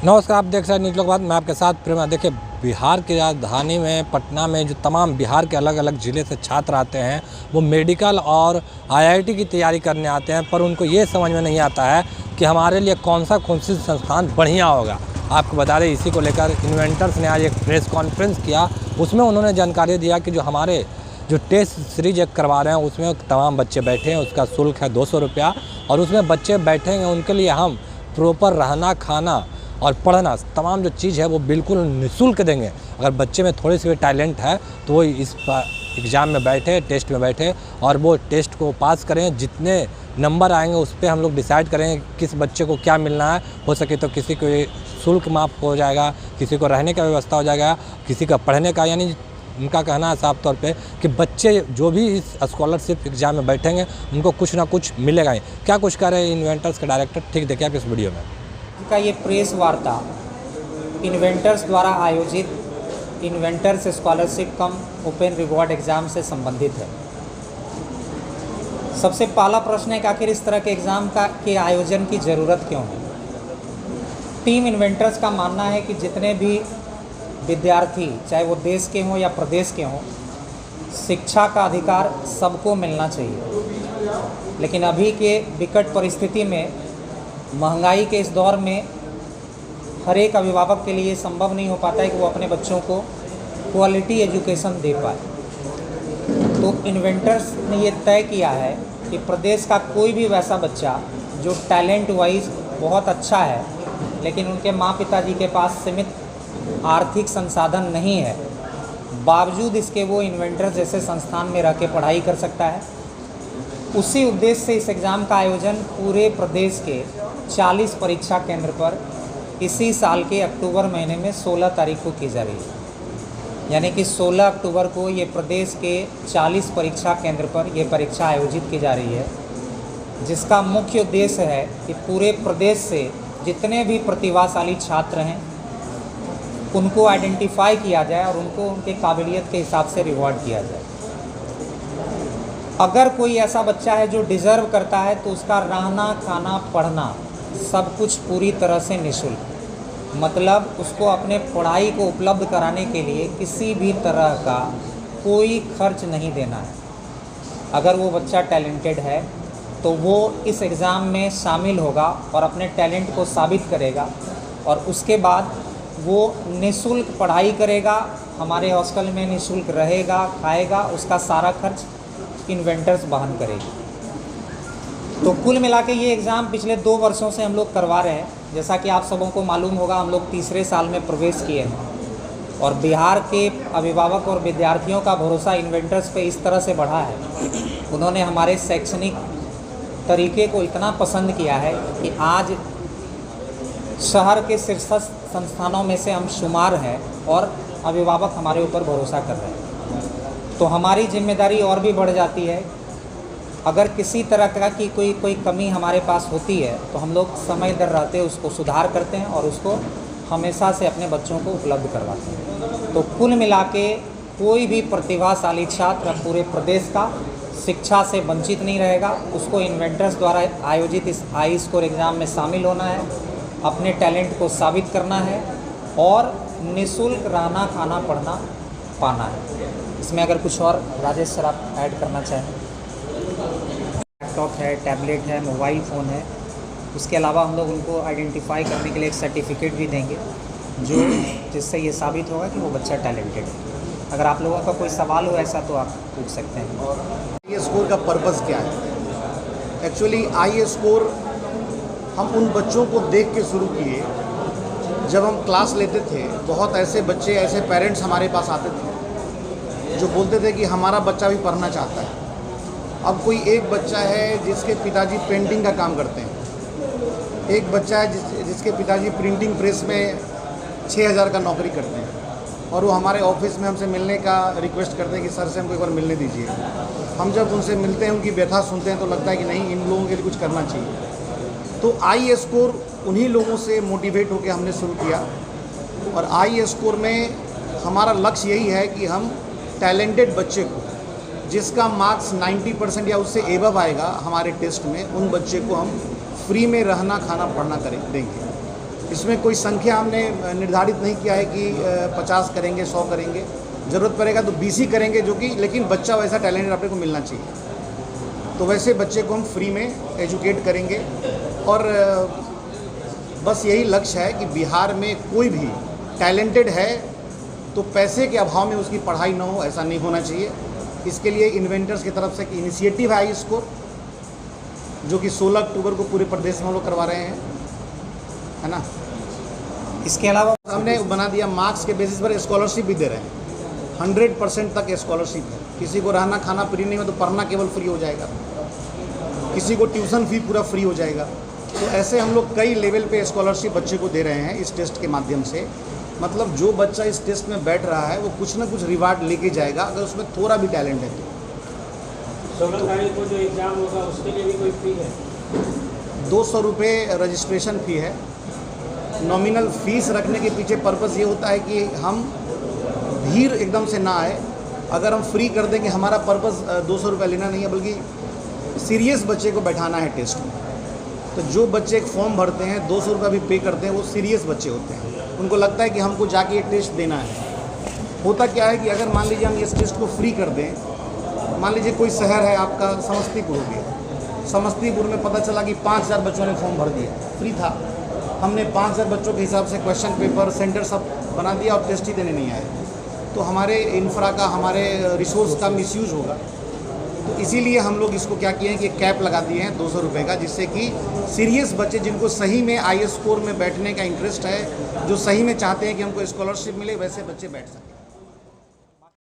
नमस्कार, आप देख रहे हैं न्यूज़ लोकवाद। मैं आपके साथ प्रेमा। देखिए, बिहार की राजधानी में पटना में जो तमाम बिहार के अलग अलग ज़िले से छात्र आते हैं, वो मेडिकल और आईआईटी की तैयारी करने आते हैं, पर उनको ये समझ में नहीं आता है कि हमारे लिए कौन सा संस्थान बढ़िया होगा। आपको बता दें, इसी को लेकर इन्वेंटर्स ने आज एक प्रेस कॉन्फ्रेंस किया। उसमें उन्होंने जानकारी दिया कि जो हमारे जो टेस्ट सीरीज एक करवा रहे हैं, उसमें तमाम बच्चे बैठे हैं, उसका शुल्क है 200 रुपया, और उसमें बच्चे बैठेंगे उनके लिए हम प्रॉपर रहना, खाना और पढ़ना तमाम जो चीज़ है वो बिल्कुल निःशुल्क देंगे। अगर बच्चे में थोड़ी सी भी टैलेंट है तो वो इस एग्ज़ाम में बैठे, टेस्ट में बैठे और वो टेस्ट को पास करें। जितने नंबर आएंगे उस पर हम लोग डिसाइड करेंगे किस बच्चे को क्या मिलना है। हो सके तो किसी को शुल्क माफ़ हो जाएगा, किसी को रहने का व्यवस्था हो जाएगा, किसी का पढ़ने का। यानी उनका कहना है साफ तौर पे कि बच्चे जो भी इस स्कॉलरशिप एग्ज़ाम में बैठेंगे उनको कुछ ना कुछ मिलेगा ही। क्या कुछ कह रहे हैं इन्वेंटर्स के डायरेक्टर, ठीक देखिए आप इस वीडियो में। का ये प्रेस वार्ता इन्वेंटर्स द्वारा आयोजित इन्वेंटर्स स्कॉलरशिप कम ओपन रिवॉर्ड एग्ज़ाम से संबंधित है। सबसे पहला प्रश्न है कि आखिर इस तरह के एग्ज़ाम के आयोजन की ज़रूरत क्यों है। टीम इन्वेंटर्स का मानना है कि जितने भी विद्यार्थी, चाहे वो देश के हों या प्रदेश के हों, शिक्षा का अधिकार सबको मिलना चाहिए। लेकिन अभी के विकट परिस्थिति में, महंगाई के इस दौर में हर एक अभिभावक के लिए संभव नहीं हो पाता है कि वो अपने बच्चों को क्वालिटी एजुकेशन दे पाए। तो इन्वेंटर्स ने ये तय किया है कि प्रदेश का कोई भी वैसा बच्चा जो टैलेंट वाइज बहुत अच्छा है, लेकिन उनके माँ पिताजी के पास सीमित आर्थिक संसाधन नहीं है, बावजूद इसके वो इन्वेंटर्स जैसे संस्थान में रह के पढ़ाई कर सकता है। उसी उद्देश्य से इस एग्ज़ाम का आयोजन पूरे प्रदेश के 40 परीक्षा केंद्र पर इसी साल के अक्टूबर महीने में 16 तारीख को की जा रही है। यानी कि 16 अक्टूबर को ये प्रदेश के 40 परीक्षा केंद्र पर ये परीक्षा आयोजित की जा रही है, जिसका मुख्य उद्देश्य है कि पूरे प्रदेश से जितने भी प्रतिभाशाली छात्र हैं उनको आइडेंटिफाई किया जाए और उनको उनके काबिलियत के हिसाब से रिवॉर्ड किया जाए। अगर कोई ऐसा बच्चा है जो डिज़र्व करता है तो उसका रहना, खाना, पढ़ना सब कुछ पूरी तरह से निःशुल्क, मतलब उसको अपने पढ़ाई को उपलब्ध कराने के लिए किसी भी तरह का कोई खर्च नहीं देना है। अगर वो बच्चा टैलेंटेड है तो वो इस एग्ज़ाम में शामिल होगा और अपने टैलेंट को साबित करेगा, और उसके बाद वो निःशुल्क पढ़ाई करेगा, हमारे हॉस्टल में निःशुल्क रहेगा, खाएगा, उसका सारा खर्च इन्वेंटर्स वहन करेगी। तो कुल मिला के ये एग्ज़ाम पिछले 2 वर्षों से हम लोग करवा रहे हैं। जैसा कि आप सबों को मालूम होगा, हम लोग तीसरे साल में प्रवेश किए हैं और बिहार के अभिभावक और विद्यार्थियों का भरोसा इन्वेंटर्स पे इस तरह से बढ़ा है, उन्होंने हमारे शैक्षणिक तरीके को इतना पसंद किया है कि आज शहर के शीर्ष संस्थानों में से हम शुमार हैं और अभिभावक हमारे ऊपर भरोसा कर रहे हैं। तो हमारी जिम्मेदारी और भी बढ़ जाती है। अगर किसी तरह की कोई कमी हमारे पास होती है तो हम लोग समय दर रहते उसको सुधार करते हैं और उसको हमेशा से अपने बच्चों को उपलब्ध करवाते हैं। तो कुल मिला के कोई भी प्रतिभाशाली छात्र पूरे प्रदेश का शिक्षा से वंचित नहीं रहेगा। उसको इन्वेंटर्स द्वारा आयोजित इस हाई स्कोर एग्ज़ाम में शामिल होना है, अपने टैलेंट को साबित करना है और निःशुल्क रहना, खाना, पढ़ना पाना है। इसमें अगर कुछ और राजेश सर आप ऐड करना चाहें। लैपटॉप है, टैबलेट है, मोबाइल फ़ोन है, उसके अलावा हम लोग उनको आइडेंटिफाई करने के लिए एक सर्टिफिकेट भी देंगे जिससे ये साबित होगा कि वो बच्चा टैलेंटेड है। अगर आप लोगों का कोई सवाल हो ऐसा तो आप पूछ सकते हैं। ये स्कोर का पर्पज़ क्या है? एक्चुअली आई स्कोर हम उन बच्चों को देख के शुरू किए। जब हम क्लास लेते थे, बहुत ऐसे बच्चे, ऐसे पेरेंट्स हमारे पास आते थे जो बोलते थे कि हमारा बच्चा भी पढ़ना चाहता है। अब कोई एक बच्चा है जिसके पिताजी पेंटिंग का काम करते हैं, एक बच्चा है जिसके पिताजी प्रिंटिंग प्रेस में 6000 का नौकरी करते हैं, और वो हमारे ऑफिस में हमसे मिलने का रिक्वेस्ट करते हैं कि सर से हमको एक बार मिलने दीजिए। हम जब उनसे मिलते हैं, उनकी व्यथा सुनते हैं तो लगता है कि नहीं, इन लोगों के लिए कुछ करना चाहिए। तो आई स्कोर उन्हीं लोगों से मोटिवेट होकर हमने शुरू किया, और आई स्कोर में हमारा लक्ष्य यही है कि हम टैलेंटेड बच्चे को, जिसका मार्क्स 90% या उससे एबव आएगा हमारे टेस्ट में, उन बच्चे को हम फ्री में रहना, खाना, पढ़ना देंगे। इसमें कोई संख्या हमने निर्धारित नहीं किया है कि 50 करेंगे, 100 करेंगे, ज़रूरत पड़ेगा तो 20 ही करेंगे, जो कि लेकिन बच्चा वैसा टैलेंटेड अपने को मिलना चाहिए। तो वैसे बच्चे को हम फ्री में एजुकेट करेंगे और बस यही लक्ष्य है कि बिहार में कोई भी टैलेंटेड है तो पैसे के अभाव में उसकी पढ़ाई ना हो, ऐसा नहीं होना चाहिए। इसके लिए इन्वेंटर्स की तरफ से एक इनिशिएटिव है आई स्कोर, जो कि 16 अक्टूबर को पूरे प्रदेश में हम लोग करवा रहे हैं, है ना। इसके अलावा हमने बना दिया मार्क्स के बेसिस पर स्कॉलरशिप भी दे रहे हैं, 100% तक स्कॉलरशिप है। किसी को रहना खाना फ्री नहीं हो तो पढ़ना केवल फ्री हो जाएगा, किसी को ट्यूशन फी पूरा फ्री हो जाएगा। तो ऐसे हम लोग कई लेवल पे स्कॉलरशिप बच्चे को दे रहे हैं इस टेस्ट के माध्यम से। मतलब जो बच्चा इस टेस्ट में बैठ रहा है वो कुछ ना कुछ रिवार्ड लेके जाएगा, अगर उसमें थोड़ा भी टैलेंट है तो। 16 तारीख को जो एग्ज़ाम होगा उसके लिए भी कोई फी है? 200 रुपये रजिस्ट्रेशन फ़ी है। नॉमिनल फ़ीस रखने के पीछे पर्पज़ ये होता है कि हम भीड़ एकदम से ना आए। अगर हम फ्री कर देंगे, हमारा पर्पज़ 200 रुपये लेना नहीं है, बल्कि सीरियस बच्चे को बैठाना है टेस्ट में। तो जो बच्चे एक फॉर्म भरते हैं, 200 रुपये भी पे करते हैं, वो सीरियस बच्चे होते हैं। उनको लगता है कि हमको जाके ये टेस्ट देना है। होता क्या है कि अगर मान लीजिए हम इस टेस्ट को फ्री कर दें, मान लीजिए कोई शहर है आपका समस्तीपुर हो गया, समस्तीपुर में पता चला कि 5000 बच्चों ने फॉर्म भर दिया, फ्री था, हमने 5000 बच्चों के हिसाब से क्वेश्चन पेपर सेंटर सब बना दिया और टेस्ट ही देने नहीं आए, तो हमारे इंफ्रा का, हमारे रिसोर्स का मिसयूज होगा। तो इसीलिए हम लोग इसको क्या किए हैं कि कैप लगा दिए हैं 200 रुपये का, जिससे कि सीरियस बच्चे जिनको सही में आई स्कोर में बैठने का इंटरेस्ट है, जो सही में चाहते हैं कि हमको स्कॉलरशिप मिले, वैसे बच्चे बैठ सकें।